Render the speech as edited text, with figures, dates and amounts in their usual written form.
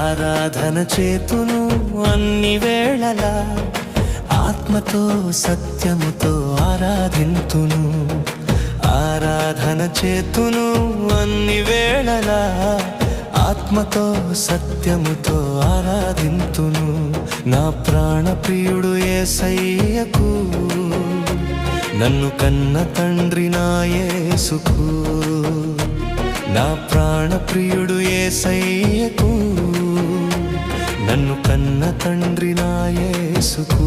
ఆరాధన చేతును అన్ని వేళలా, ఆత్మతో సత్యముతో ఆరాధింతును. ఆరాధన చేతును అన్ని వేళలా, ఆత్మతో సత్యముతో ఆరాధింతును. నా ప్రాణ ప్రియుడు యేసయ్యకు, నన్ను కన్న తండ్రి నా యేసుకు. నా ప్రాణ ప్రియుడు యేసయ్యకు, నన్ను కన్న తండ్రి నా యేసుకు.